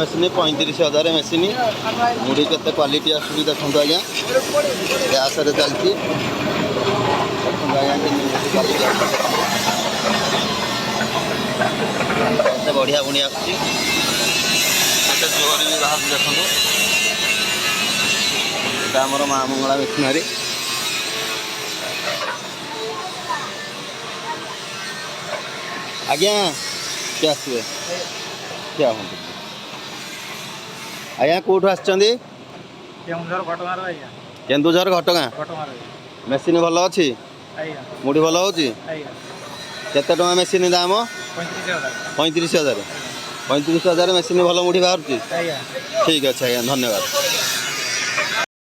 Machine 35,000 machine मुड़ी के quality आसूँ देखो आज्ञा गैस चलती बढ़िया बुणी आसोर भी बाहर देखो आमर माँ मंगला मेसीनारी आज्ञा क्या आसवे क्या हम आज्ञा कौटू आसुँच केन्दुझर घटगाँ मेसीन भल अच्छी मुड़ी भल हो केते टଙ୍କା मेसीन दाम 35,000 मेसीन भल मुड़ी बाहर ठीक अच्छे आज्ञा धन्यवाद।